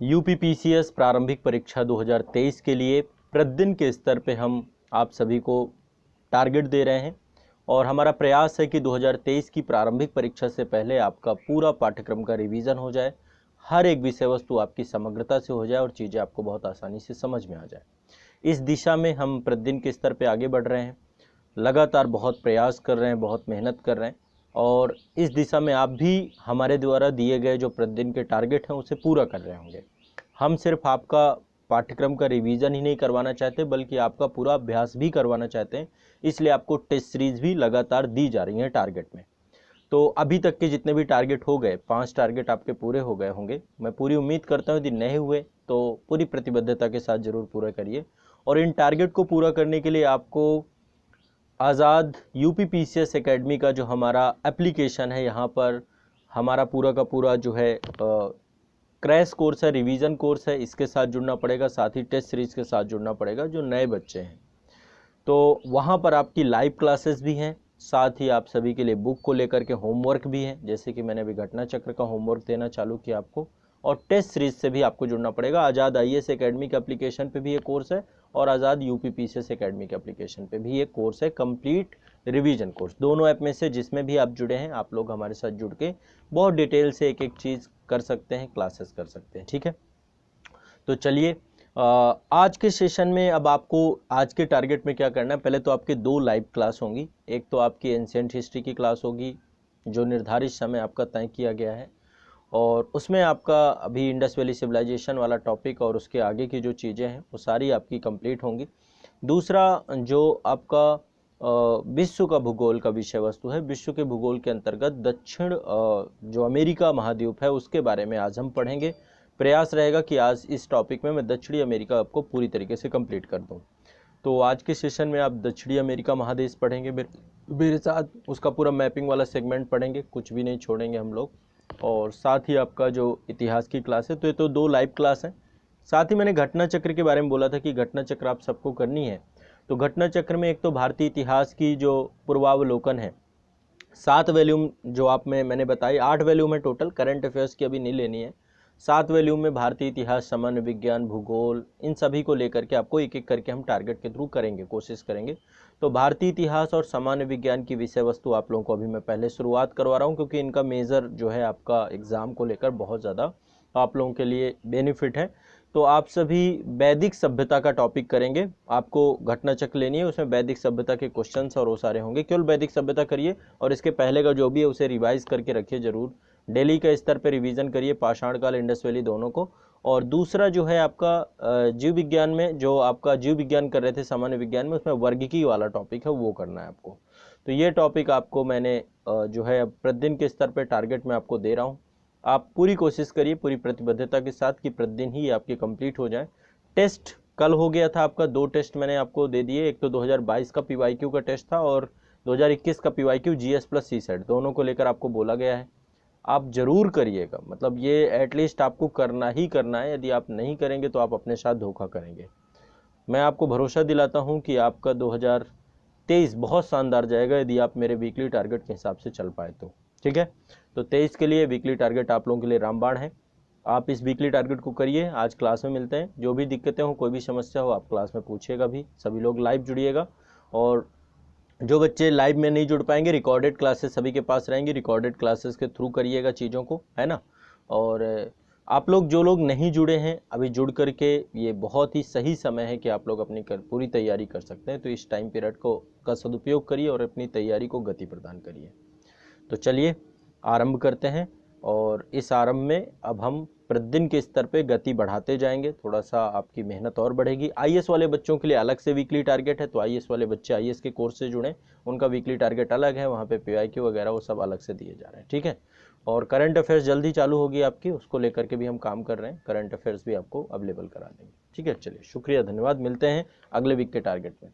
UPPCS प्रारंभिक परीक्षा 2023 के लिए प्रतिदिन के स्तर पे हम आप सभी को टारगेट दे रहे हैं और हमारा प्रयास है कि 2023 की प्रारंभिक परीक्षा से पहले आपका पूरा पाठ्यक्रम का रिवीजन हो जाए, हर एक विषय वस्तु आपकी समग्रता से हो जाए और चीज़ें आपको बहुत आसानी से समझ में आ जाए। इस दिशा में हम प्रतिदिन के स्तर पे आगे बढ़ रहे हैं, लगातार बहुत प्रयास कर रहे हैं, बहुत मेहनत कर रहे हैं और इस दिशा में आप भी हमारे द्वारा दिए गए जो प्रतिदिन के टारगेट हैं उसे पूरा कर रहे होंगे। हम सिर्फ आपका पाठ्यक्रम का रिवीजन ही नहीं करवाना चाहते बल्कि आपका पूरा अभ्यास भी करवाना चाहते हैं, इसलिए आपको टेस्ट सीरीज भी लगातार दी जा रही हैं टारगेट में। तो अभी तक के जितने भी टारगेट हो गए, 5 टारगेट आपके पूरे हो गए होंगे। मैं पूरी उम्मीद करता हूँ यदि नहीं हुए तो पूरी प्रतिबद्धता के साथ ज़रूर पूरा करिए और इन टारगेट को पूरा करने के लिए आपको आज़ाद यूपीपीसीएस एकेडमी का जो हमारा एप्लीकेशन है, यहाँ पर हमारा पूरा का पूरा जो है क्रैश कोर्स है, रिवीजन कोर्स है, इसके साथ जुड़ना पड़ेगा। साथ ही टेस्ट सीरीज के साथ जुड़ना पड़ेगा जो नए बच्चे हैं। तो वहाँ पर आपकी लाइव क्लासेस भी हैं, साथ ही आप सभी के लिए बुक को लेकर के होमवर्क भी है, जैसे कि मैंने अभी घटना चक्र का होमवर्क देना चालू किया आपको। और टेस्ट सीरीज से भी आपको जुड़ना पड़ेगा। आज़ाद आईएएस एकेडमी के एप्लीकेशन पे भी ये कोर्स है और आज़ाद यूपीपीसीएस एकेडमी के एप्लीकेशन पे भी ये कोर्स है, कंप्लीट रिवीजन कोर्स। दोनों ऐप में से जिसमें भी आप जुड़े हैं, आप लोग हमारे साथ जुड़ के बहुत डिटेल से एक एक चीज़ कर सकते हैं, क्लासेस कर सकते हैं। ठीक है, तो चलिए आज के सेशन में अब आपको आज के टारगेट में क्या करना है। पहले तो आपके 2 लाइव क्लास होंगी। एक तो आपकी एंशिएंट हिस्ट्री की क्लास होगी जो निर्धारित समय आपका तय किया गया है और उसमें आपका अभी इंडस वैली सिविलाइजेशन वाला टॉपिक और उसके आगे की जो चीज़ें हैं वो सारी आपकी कंप्लीट होंगी। दूसरा जो आपका विश्व का भूगोल का विषय वस्तु है, विश्व के भूगोल के अंतर्गत दक्षिण जो अमेरिका महाद्वीप है उसके बारे में आज हम पढ़ेंगे। प्रयास रहेगा कि आज इस टॉपिक में मैं दक्षिणी अमेरिका आपको पूरी तरीके से कंप्लीट कर दूं। तो आज के सेशन में आप दक्षिणी अमेरिका महादेश पढ़ेंगे मेरे साथ, उसका पूरा मैपिंग वाला सेगमेंट पढ़ेंगे, कुछ भी नहीं छोड़ेंगे हम लोग। और साथ ही आपका जो इतिहास की क्लास है, तो ये तो 2 लाइव क्लास हैं। साथ ही मैंने घटना चक्र के बारे में बोला था कि घटना चक्र आप सबको करनी है। तो घटना चक्र में एक तो भारतीय इतिहास की जो पूर्वावलोकन है, 7 वॉल्यूम जो आप में मैंने बताई, 8 वॉल्यूम है टोटल, करंट अफेयर्स की अभी नहीं लेनी है। 7 वॉल्यूम में भारतीय इतिहास, सामान्य विज्ञान, भूगोल, इन सभी को लेकर के आपको एक एक करके हम टारगेट के थ्रू करेंगे, कोशिश करेंगे। तो भारतीय इतिहास और सामान्य विज्ञान की विषय वस्तु आप लोगों को अभी मैं पहले शुरुआत करवा रहा हूँ क्योंकि इनका मेजर जो है आपका एग्ज़ाम को लेकर बहुत ज़्यादा आप लोगों के लिए बेनिफिट है। तो आप सभी वैदिक सभ्यता का टॉपिक करेंगे। आपको घटना चक्र लेनी है, उसमें वैदिक सभ्यता के क्वेश्चंस और वो सारे होंगे। केवल वैदिक सभ्यता करिए और इसके पहले का जो भी है उसे रिवाइज करके रखिए जरूर। डेली के स्तर पर रिवीजन करिए पाषाण काल, इंडस वैली दोनों को। और दूसरा जो है आपका जीव विज्ञान में, जो आपका जीव विज्ञान कर रहे थे सामान्य विज्ञान में, उसमें वर्गीकी वाला टॉपिक है वो करना है आपको। तो ये टॉपिक आपको मैंने जो है प्रतिदिन के स्तर पर टारगेट में आपको दे रहा हूँ। आप पूरी कोशिश करिए पूरी प्रतिबद्धता के साथ कि प्रतिदिन ही आपके कंप्लीट हो जाए। टेस्ट कल हो गया था आपका, 2 टेस्ट मैंने आपको दे दिए। एक तो 2022 का पीवाईक्यू का टेस्ट था और 2021 का पीवाईक्यू जीएस प्लस सीसेट, दोनों को लेकर आपको बोला गया है। आप जरूर करिएगा, मतलब ये एटलीस्ट आपको करना ही करना है। यदि आप नहीं करेंगे तो आप अपने साथ धोखा करेंगे। मैं आपको भरोसा दिलाता हूँ कि आपका 2023 बहुत शानदार जाएगा यदि आप मेरे वीकली टारगेट के हिसाब से चल पाए तो। ठीक है, तो 23 के लिए वीकली टारगेट आप लोगों के लिए रामबाण है। आप इस वीकली टारगेट को करिए। आज क्लास में मिलते हैं। जो भी दिक्कतें हो, कोई भी समस्या हो, आप क्लास में पूछिएगा भी। सभी लोग लाइव जुड़िएगा और जो बच्चे लाइव में नहीं जुड़ पाएंगे, रिकॉर्डेड क्लासेस सभी के पास रहेंगी, रिकॉर्डेड क्लासेस के थ्रू करिएगा चीज़ों को, है ना। और आप लोग जो लोग नहीं जुड़े हैं अभी, जुड़ करके ये बहुत ही सही समय है कि आप लोग अपनी पूरी तैयारी कर सकते हैं। तो इस टाइम पीरियड का सदुपयोग करिए और अपनी तैयारी को गति प्रदान करिए। तो चलिए आरंभ करते हैं और इस आरंभ में अब हम प्रतिदिन के स्तर पे गति बढ़ाते जाएंगे। थोड़ा सा आपकी मेहनत और बढ़ेगी। आईएएस वाले बच्चों के लिए अलग से वीकली टारगेट है, तो आईएएस वाले बच्चे आईएएस के कोर्स से जुड़ें, उनका वीकली टारगेट अलग है। वहाँ पे पीवाईक्यू वगैरह वो सब अलग से दिए जा रहे हैं। ठीक है, और करंट अफेयर्स जल्दी चालू होगी आपकी, उसको लेकर के भी हम काम कर रहे हैं। करंट अफेयर्स भी आपको अवेलेबल करा देंगे। ठीक है, चलिए शुक्रिया, धन्यवाद। मिलते हैं अगले वीक के टारगेट में।